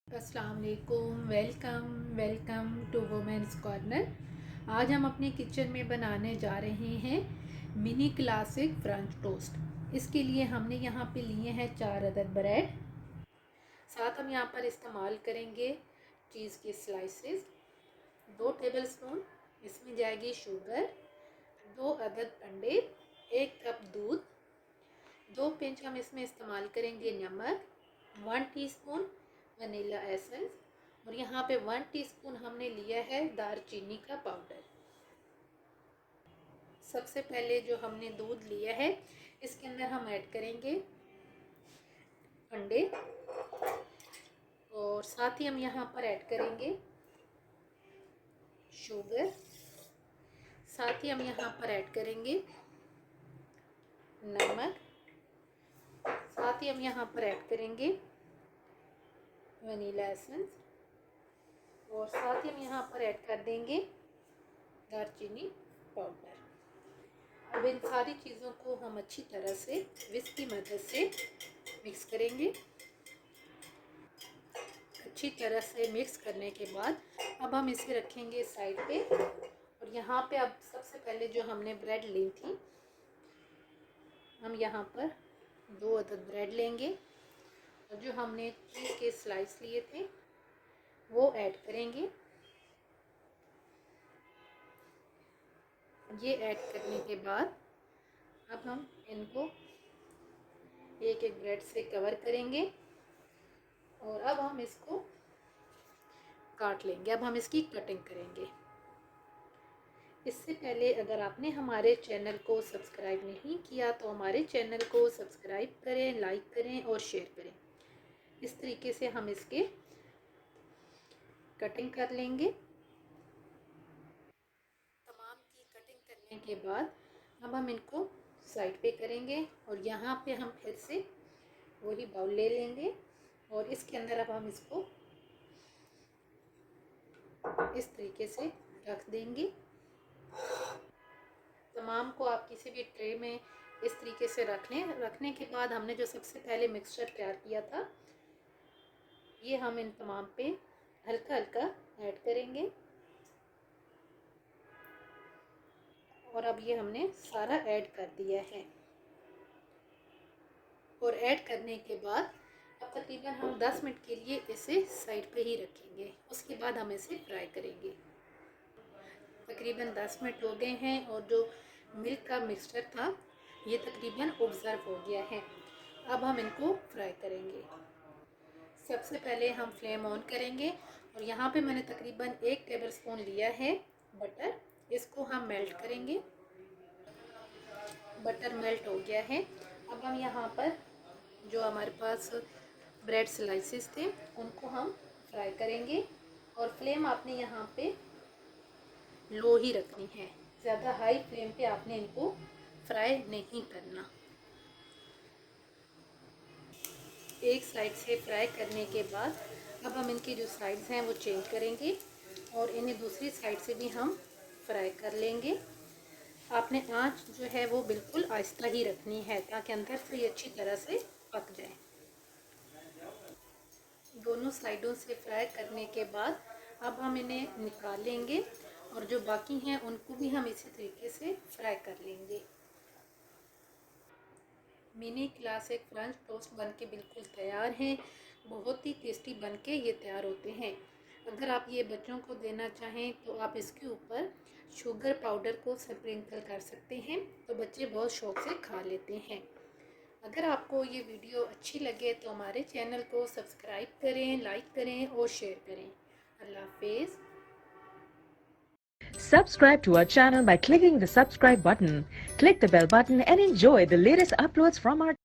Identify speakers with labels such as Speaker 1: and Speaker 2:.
Speaker 1: अस्सलाम वालेकुम। Welcome to women's corner. आज हम अपने किचन में बनाने जा रहे हैं मिनी क्लासिक फ्रेंच टोस्ट। इसके लिए हमने यहाँ पे लिए हैं 4 अदद ब्रेड। साथ हम यहाँ पर इस्तेमाल करेंगे चीज़ के स्लाइसेस, 2 टेबलस्पून इसमें जाएगी शुगर, 2 अदद अंडे, 1 कप दूध, 2 पिंच हम इसमें इस्तेमाल करेंगे नमक, 1 टीस्पून वनीला एसेंस और यहाँ पे 1 टीस्पून हमने लिया है दालचीनी का पाउडर। सबसे पहले जो हमने दूध लिया है इसके अंदर हम ऐड करेंगे अंडे और साथ ही हम यहाँ पर ऐड करेंगे शुगर, साथ ही हम यहाँ पर ऐड करेंगे नमक, साथ ही हम यहाँ पर ऐड करेंगे वनीला एसेंस और साथ ही हम यहाँ पर ऐड कर देंगे दालचीनी पाउडर। अब इन सारी चीज़ों को हम अच्छी तरह से विस्क की मदद से मिक्स करेंगे। अच्छी तरह से मिक्स करने के बाद अब हम इसे रखेंगे साइड पे और यहाँ पे अब सबसे पहले जो हमने ब्रेड ली थी हम यहाँ पर 2 अदद ब्रेड लेंगे और जो हमने चीज़ के स्लाइस लिए थे वो ऐड करेंगे। ये ऐड करने के बाद अब हम इनको एक एक ब्रेड से कवर करेंगे और अब हम इसको काट लेंगे। अब हम इसकी कटिंग करेंगे। इससे पहले अगर आपने हमारे चैनल को सब्सक्राइब नहीं किया तो हमारे चैनल को सब्सक्राइब करें, लाइक करें और शेयर करें। इस तरीके से हम इसके कटिंग कर लेंगे। तमाम की कटिंग करने के बाद अब हम इनको साइड पे करेंगे और यहाँ पे हम फिर से वही बाउल ले लेंगे और इसके अंदर अब हम इसको इस तरीके से रख देंगे। तमाम को आप किसी भी ट्रे में इस तरीके से रख लें। रखने के बाद हमने जो सबसे पहले मिक्सचर तैयार किया था ये हम इन तमाम पे हल्का हल्का ऐड करेंगे और अब ये हमने सारा ऐड कर दिया है और ऐड करने के बाद अब तकरीबन हम 10 मिनट के लिए इसे साइड पे ही रखेंगे। उसके बाद हम इसे फ्राई करेंगे। तकरीबन 10 मिनट हो गए हैं और जो मिल्क का मिक्सचर था ये तकरीबन ऑब्जर्व हो गया है। अब हम इनको फ्राई करेंगे। सबसे पहले हम फ्लेम ऑन करेंगे और यहाँ पे मैंने तकरीबन 1 टेबलस्पून लिया है बटर। इसको हम मेल्ट करेंगे। बटर मेल्ट हो गया है। अब हम यहाँ पर जो हमारे पास ब्रेड स्लाइसेस थे उनको हम फ्राई करेंगे और फ्लेम आपने यहाँ पे लो ही रखनी है। ज़्यादा हाई फ्लेम पे आपने इनको फ्राई नहीं करना। एक साइड से फ्राई करने के बाद अब हम इनकी जो साइड्स हैं वो चेंज करेंगे और इन्हें दूसरी साइड से भी हम फ्राई कर लेंगे। आपने आंच जो है वो बिल्कुल आहिस्ता ही रखनी है ताकि अंदर से ये अच्छी तरह से पक जाए। दोनों साइडों से फ्राई करने के बाद अब हम इन्हें निकाल लेंगे और जो बाकी हैं उनको भी हम इसी तरीके से फ्राई कर लेंगे। मिनी क्लासिक फ्रेंच टोस्ट बनके बिल्कुल तैयार हैं। बहुत ही टेस्टी बनके ये तैयार होते हैं। अगर आप ये बच्चों को देना चाहें तो आप इसके ऊपर शुगर पाउडर को स्प्रिंकल कर सकते हैं तो बच्चे बहुत शौक़ से खा लेते हैं। अगर आपको ये वीडियो अच्छी लगे तो हमारे चैनल को सब्सक्राइब करें, लाइक करें और शेयर करें। अल्लाह हाफिज़।
Speaker 2: Subscribe to our channel by clicking the subscribe button. Click the bell button and enjoy the latest uploads from our